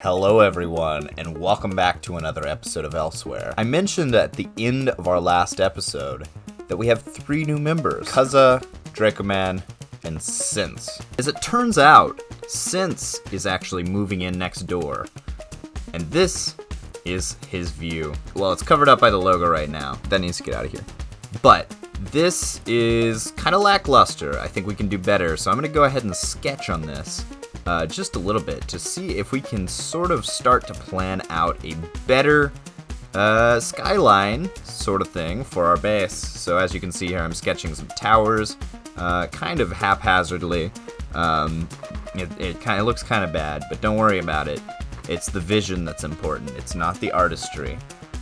Hello everyone, and welcome back to another episode of Elsewhere. I mentioned at the end of our last episode that we have 3 new members, Kuzza, Dracoman, and Sense. As it turns out, Sense is actually moving in next door, and this is his view. Well, it's covered up by the logo right now. That needs to get out of here. But this is kind of lackluster. I think we can do better, so I'm going to go ahead and sketch on this just a little bit to see if we can sort of start to plan out a better skyline sort of thing for our base. So as you can see here, I'm sketching some towers kind of haphazardly. It kind of looks kind of bad, but don't worry about it. It's the vision that's important. It's not the artistry.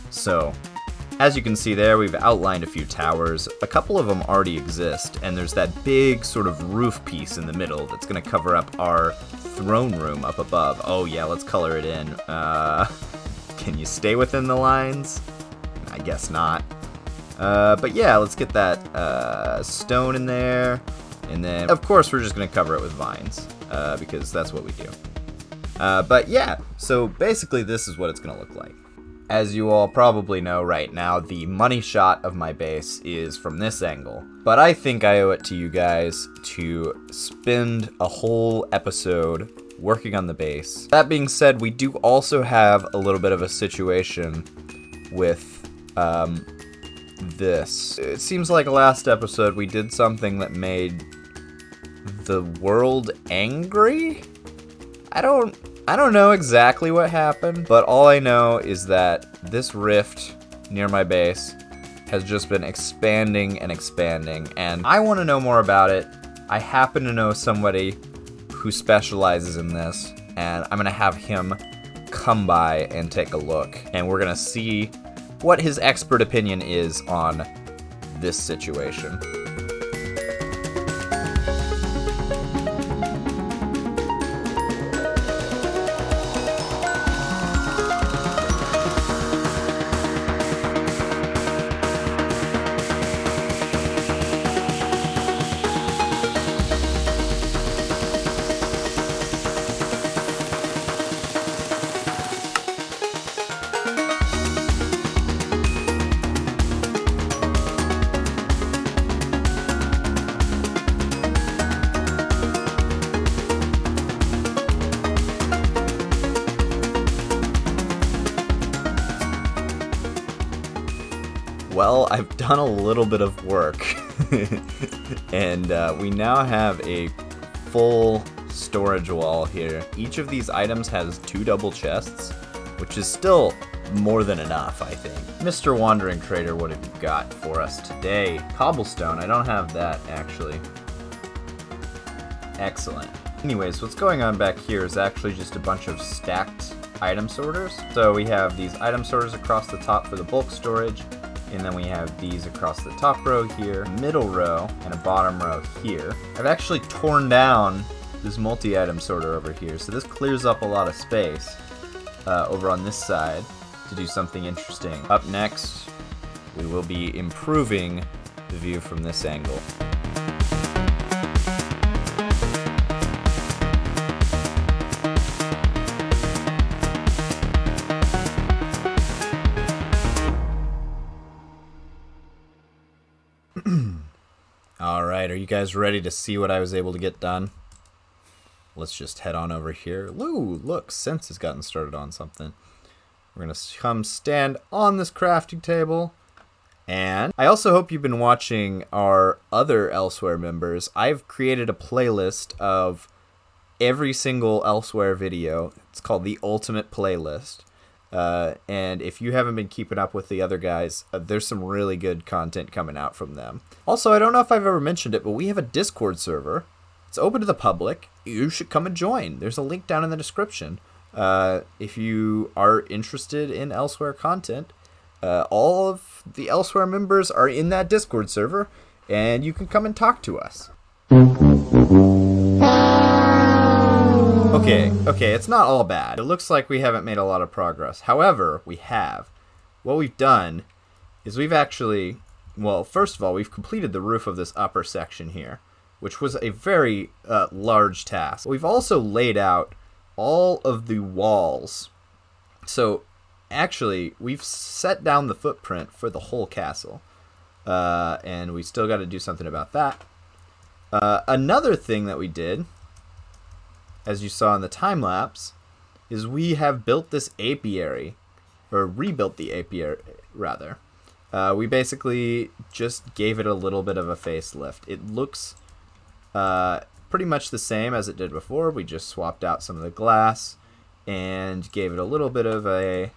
So as you can see there, we've outlined a few towers. A couple of them already exist, and there's that big sort of roof piece in the middle that's going to cover up our throne room up above. Oh yeah, let's color it in. Can you stay within the lines? I guess not. But yeah, let's get that stone in there. And then, of course, we're just going to cover it with vines, because that's what we do. But yeah, so basically this is what it's going to look like. As you all probably know right now, the money shot of my base is from this angle. But I think I owe it to you guys to spend a whole episode working on the base. That being said, we do also have a little bit of a situation with this. It seems like last episode we did something that made the world angry? I don't know exactly what happened, but all I know is that this rift near my base has just been expanding and expanding, and I want to know more about it. I happen to know somebody who specializes in this, and I'm going to have him come by and take a look, and we're going to see what his expert opinion is on this situation. Well, I've done a little bit of work, and we now have a full storage wall here. Each of these items has 2 double chests, which is still more than enough, I think. Mr. Wandering Trader, what have you got for us today? Cobblestone, I don't have that, actually. Excellent. Anyways, what's going on back here is actually just a bunch of stacked item sorters. So we have these item sorters across the top for the bulk storage, and then we have these across the top row here, middle row, and a bottom row here. I've actually torn down this multi-item sorter over here, so this clears up a lot of space over on this side to do something interesting. Up next, we will be improving the view from this angle. Alright, are you guys ready to see what I was able to get done? Let's just head on over here. Ooh, look, Sense has gotten started on something. We're going to come stand on this crafting table. And I also hope you've been watching our other Elsewhere members. I've created a playlist of every single Elsewhere video. It's called the Ultimate Playlist. And if you haven't been keeping up with the other guys, there's some really good content coming out from them. Also, I don't know if I've ever mentioned it, but we have a Discord server. It's open to the public. You should come and join. There's a link down in the description. If you are interested in Elsewhere content, all of the Elsewhere members are in that Discord server, and you can come and talk to us. Okay, it's not all bad. It looks like we haven't made a lot of progress. However, we have. What we've done is we've actually, well, first of all, we've completed the roof of this upper section here, which was a very large task. We've also laid out all of the walls. So actually, we've set down the footprint for the whole castle. And we still got to do something about that. Another thing that we did, as you saw in the time lapse, is we have built this apiary, or rebuilt the apiary, rather. We basically just gave it a little bit of a facelift. It looks pretty much the same as it did before. We just swapped out some of the glass and gave it a little bit of a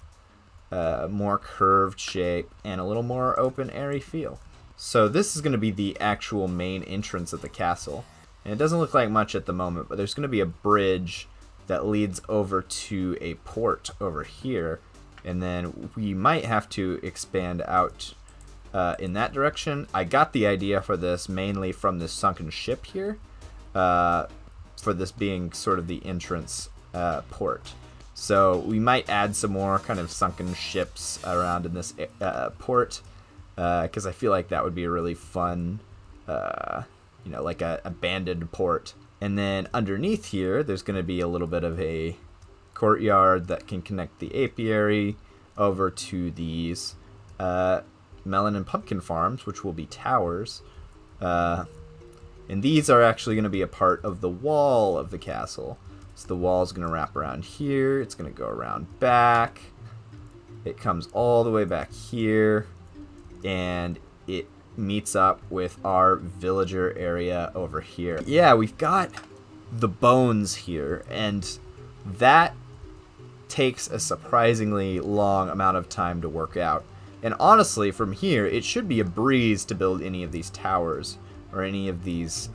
more curved shape and a little more open, airy feel. So this is going to be the actual main entrance of the castle. And it doesn't look like much at the moment, but there's going to be a bridge that leads over to a port over here. And then we might have to expand out in that direction. I got the idea for this mainly from this sunken ship here, for this being sort of the entrance port. So we might add some more kind of sunken ships around in this port, because I feel like that would be a really fun, like a abandoned port. And then underneath here, there's going to be a little bit of a courtyard that can connect the apiary over to these melon and pumpkin farms, which will be towers. And these are actually going to be a part of the wall of the castle. So the wall is going to wrap around here. It's going to go around back. It comes all the way back here. And it meets up with our villager area over here. Yeah, we've got the bones here, and that takes a surprisingly long amount of time to work out. And honestly, from here, it should be a breeze to build any of these towers or any of these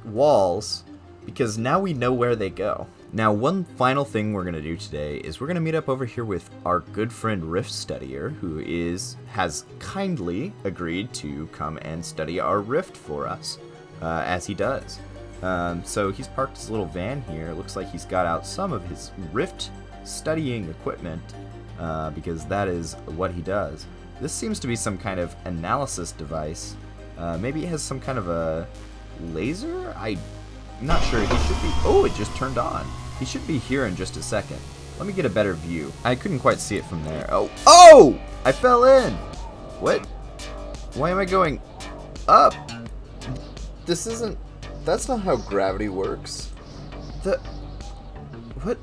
walls, because now we know where they go. Now, one final thing we're going to do today is we're going to meet up over here with our good friend RiftStudier, who has kindly agreed to come and study our Rift for us, as he does. So he's parked his little van here. It looks like he's got out some of his Rift studying equipment, because that is what he does. This seems to be some kind of analysis device. Maybe it has some kind of a laser? I'm not sure. He should be... Oh, it just turned on. He should be here in just a second. Let me get a better view. I couldn't quite see it from there. Oh! Oh! I fell in! What? Why am I going up? This isn't... That's not how gravity works. What?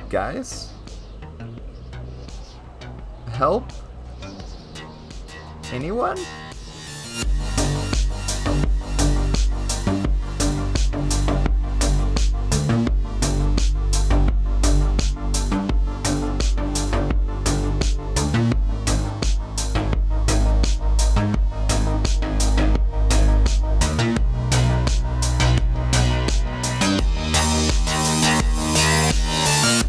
Guys? Help? Anyone?